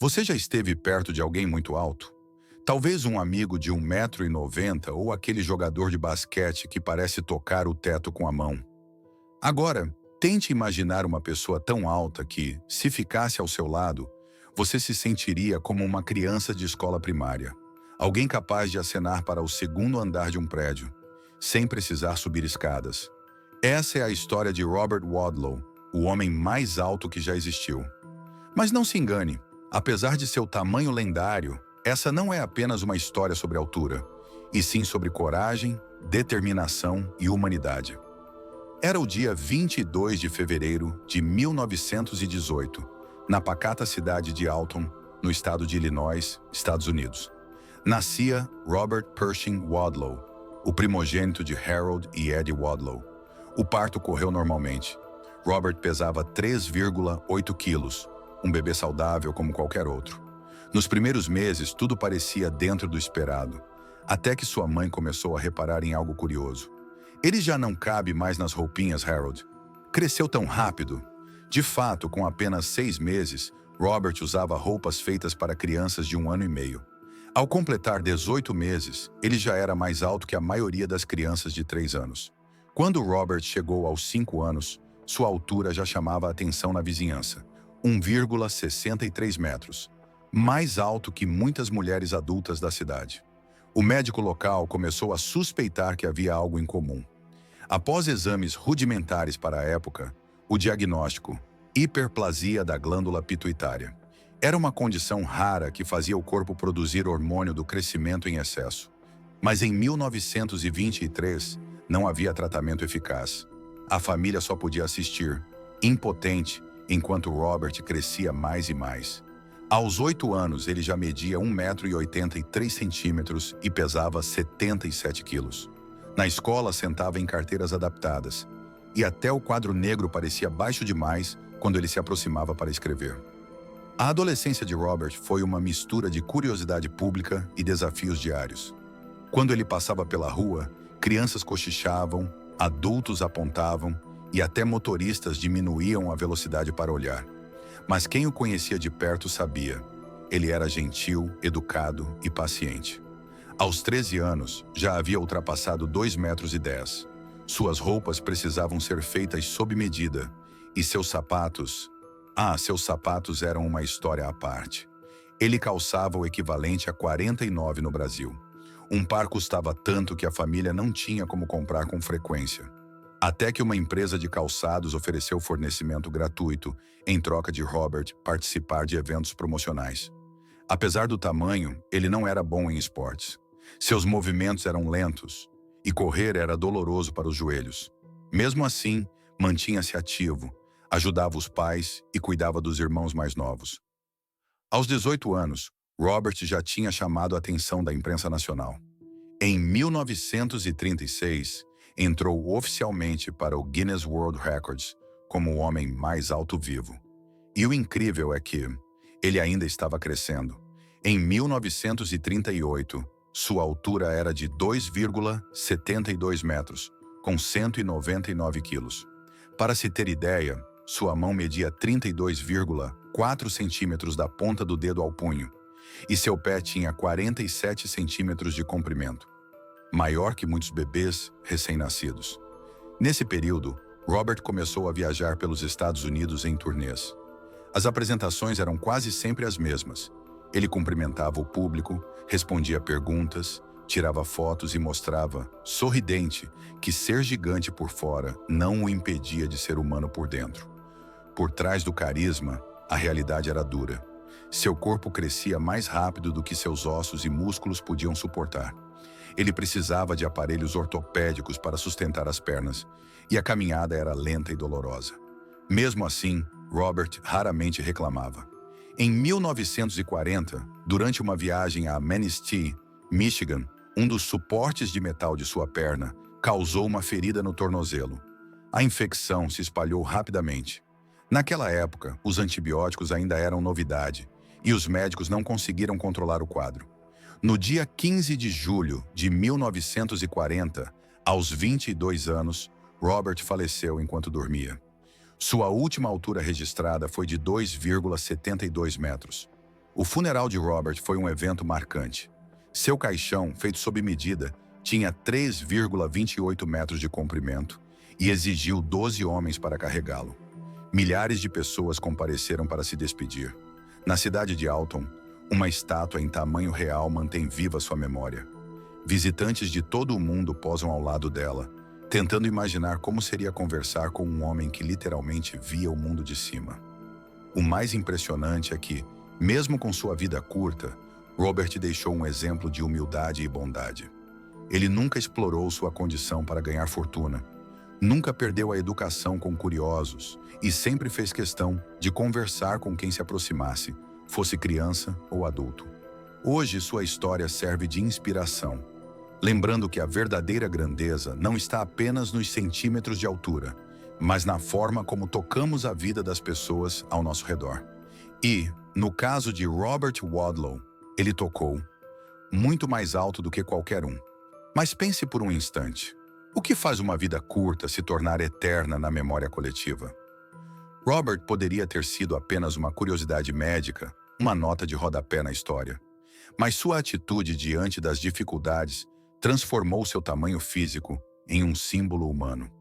Você já esteve perto de alguém muito alto? Talvez um amigo de 1,90 m ou aquele jogador de basquete que parece tocar o teto com a mão. Agora, tente imaginar uma pessoa tão alta que, se ficasse ao seu lado, você se sentiria como uma criança de escola primária. Alguém capaz de acenar para o segundo andar de um prédio, sem precisar subir escadas. Essa é a história de Robert Wadlow, o homem mais alto que já existiu. Mas não se engane, apesar de seu tamanho lendário, essa não é apenas uma história sobre altura, e sim sobre coragem, determinação e humanidade. Era o dia 22 de fevereiro de 1918, na pacata cidade de Alton, no estado de Illinois, Estados Unidos. Nascia Robert Pershing Wadlow, o primogênito de Harold e Eddie Wadlow. O parto correu normalmente. Robert pesava 3,8 quilos, um bebê saudável como qualquer outro. Nos primeiros meses, tudo parecia dentro do esperado, até que sua mãe começou a reparar em algo curioso. Ele já não cabe mais nas roupinhas, Harold. Cresceu tão rápido. De fato, com apenas 6 meses, Robert usava roupas feitas para crianças de 1 ano e meio. Ao completar 18 meses, ele já era mais alto que a maioria das crianças de 3 anos. Quando Robert chegou aos 5 anos, sua altura já chamava a atenção na vizinhança. 1,63 metros. Mais alto que muitas mulheres adultas da cidade. O médico local começou a suspeitar que havia algo em comum. Após exames rudimentares para a época, o diagnóstico: hiperplasia da glândula pituitária. Era uma condição rara que fazia o corpo produzir hormônio do crescimento em excesso. Mas em 1923, não havia tratamento eficaz. A família só podia assistir, impotente, enquanto Robert crescia mais e mais. Aos 8 anos, ele já media 1,83 m e pesava 77 quilos. Na escola, sentava em carteiras adaptadas, e até o quadro negro parecia baixo demais quando ele se aproximava para escrever. A adolescência de Robert foi uma mistura de curiosidade pública e desafios diários. Quando ele passava pela rua, crianças cochichavam, adultos apontavam e até motoristas diminuíam a velocidade para olhar. Mas quem o conhecia de perto sabia. Ele era gentil, educado e paciente. Aos 13 anos, já havia ultrapassado 2,10 m. Suas roupas precisavam ser feitas sob medida, e seus sapatos eram uma história à parte. Ele calçava o equivalente a 49 no Brasil. Um par custava tanto que a família não tinha como comprar com frequência. Até que uma empresa de calçados ofereceu fornecimento gratuito em troca de Robert participar de eventos promocionais. Apesar do tamanho, ele não era bom em esportes. Seus movimentos eram lentos e correr era doloroso para os joelhos. Mesmo assim, mantinha-se ativo, ajudava os pais e cuidava dos irmãos mais novos. Aos 18 anos, Robert já tinha chamado a atenção da imprensa nacional. Em 1936, entrou oficialmente para o Guinness World Records como o homem mais alto vivo. E o incrível é que ele ainda estava crescendo. Em 1938, sua altura era de 2,72 metros, com 199 quilos. Para se ter ideia, sua mão media 32,4 centímetros da ponta do dedo ao punho, e seu pé tinha 47 centímetros de comprimento, maior que muitos bebês recém-nascidos. Nesse período, Robert começou a viajar pelos Estados Unidos em turnês. As apresentações eram quase sempre as mesmas. Ele cumprimentava o público, respondia perguntas, tirava fotos e mostrava, sorridente, que ser gigante por fora não o impedia de ser humano por dentro. Por trás do carisma, a realidade era dura. Seu corpo crescia mais rápido do que seus ossos e músculos podiam suportar. Ele precisava de aparelhos ortopédicos para sustentar as pernas, e a caminhada era lenta e dolorosa. Mesmo assim, Robert raramente reclamava. Em 1940, durante uma viagem a Manistee, Michigan, um dos suportes de metal de sua perna causou uma ferida no tornozelo. A infecção se espalhou rapidamente. Naquela época, os antibióticos ainda eram novidade, e os médicos não conseguiram controlar o quadro. No dia 15 de julho de 1940, aos 22 anos, Robert faleceu enquanto dormia. Sua última altura registrada foi de 2,72 metros. O funeral de Robert foi um evento marcante. Seu caixão, feito sob medida, tinha 3,28 metros de comprimento e exigiu 12 homens para carregá-lo. Milhares de pessoas compareceram para se despedir. Na cidade de Alton, uma estátua em tamanho real mantém viva sua memória. Visitantes de todo o mundo posam ao lado dela, tentando imaginar como seria conversar com um homem que literalmente via o mundo de cima. O mais impressionante é que, mesmo com sua vida curta, Robert deixou um exemplo de humildade e bondade. Ele nunca explorou sua condição para ganhar fortuna, nunca perdeu a educação com curiosos e sempre fez questão de conversar com quem se aproximasse, fosse criança ou adulto. Hoje sua história serve de inspiração, lembrando que a verdadeira grandeza não está apenas nos centímetros de altura, mas na forma como tocamos a vida das pessoas ao nosso redor. E, no caso de Robert Wadlow, ele tocou muito mais alto do que qualquer um. Mas pense por um instante. O que faz uma vida curta se tornar eterna na memória coletiva? Robert poderia ter sido apenas uma curiosidade médica, uma nota de rodapé na história. Mas sua atitude diante das dificuldades transformou seu tamanho físico em um símbolo humano.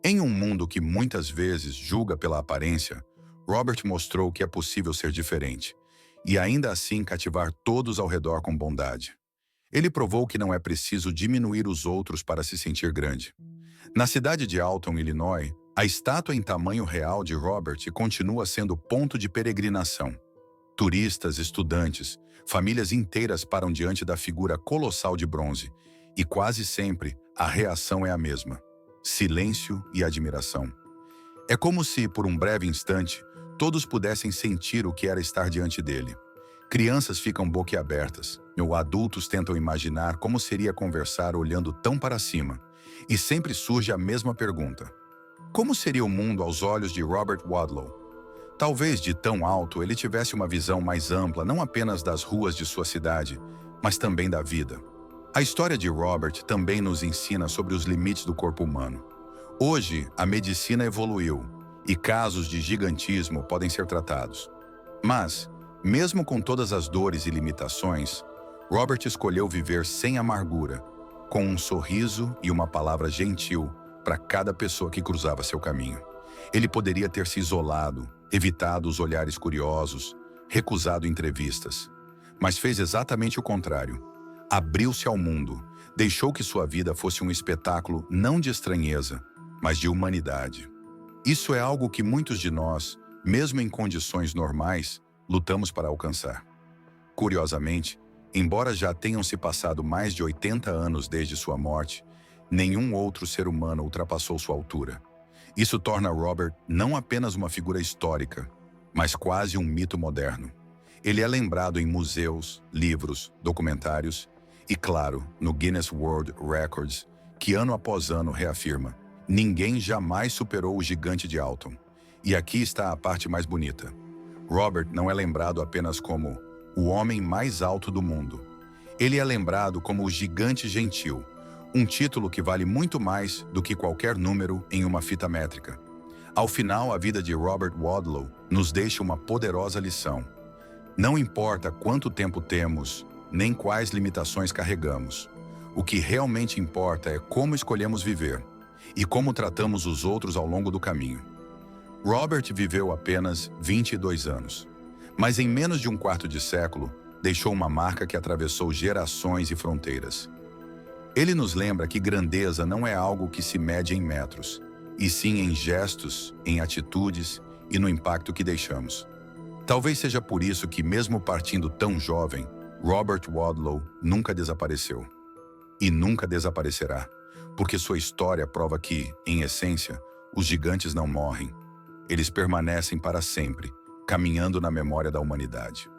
Em um mundo que muitas vezes julga pela aparência, Robert mostrou que é possível ser diferente e ainda assim cativar todos ao redor com bondade. Ele provou que não é preciso diminuir os outros para se sentir grande. Na cidade de Alton, Illinois, a estátua em tamanho real de Robert continua sendo ponto de peregrinação. Turistas, estudantes, famílias inteiras param diante da figura colossal de bronze e quase sempre a reação é a mesma: silêncio e admiração. É como se, por um breve instante, todos pudessem sentir o que era estar diante dele. Crianças ficam boquiabertas, ou adultos tentam imaginar como seria conversar olhando tão para cima. E sempre surge a mesma pergunta: como seria o mundo aos olhos de Robert Wadlow? Talvez de tão alto ele tivesse uma visão mais ampla não apenas das ruas de sua cidade, mas também da vida. A história de Robert também nos ensina sobre os limites do corpo humano. Hoje, a medicina evoluiu e casos de gigantismo podem ser tratados. Mas, mesmo com todas as dores e limitações, Robert escolheu viver sem amargura, com um sorriso e uma palavra gentil para cada pessoa que cruzava seu caminho. Ele poderia ter se isolado, evitado os olhares curiosos, recusado entrevistas, mas fez exatamente o contrário. Abriu-se ao mundo, deixou que sua vida fosse um espetáculo não de estranheza, mas de humanidade. Isso é algo que muitos de nós, mesmo em condições normais, lutamos para alcançar. Curiosamente, embora já tenham se passado mais de 80 anos desde sua morte, nenhum outro ser humano ultrapassou sua altura. Isso torna Robert não apenas uma figura histórica, mas quase um mito moderno. Ele é lembrado em museus, livros, documentários e, claro, no Guinness World Records, que ano após ano reafirma: ninguém jamais superou o gigante de Alton. E aqui está a parte mais bonita. Robert não é lembrado apenas como o homem mais alto do mundo. Ele é lembrado como o gigante gentil, um título que vale muito mais do que qualquer número em uma fita métrica. Ao final, a vida de Robert Wadlow nos deixa uma poderosa lição. Não importa quanto tempo temos, nem quais limitações carregamos. O que realmente importa é como escolhemos viver e como tratamos os outros ao longo do caminho. Robert viveu apenas 22 anos, mas em menos de um quarto de século, deixou uma marca que atravessou gerações e fronteiras. Ele nos lembra que grandeza não é algo que se mede em metros, e sim em gestos, em atitudes e no impacto que deixamos. Talvez seja por isso que, mesmo partindo tão jovem, Robert Wadlow nunca desapareceu. E nunca desaparecerá, porque sua história prova que, em essência, os gigantes não morrem. Eles permanecem para sempre, caminhando na memória da humanidade.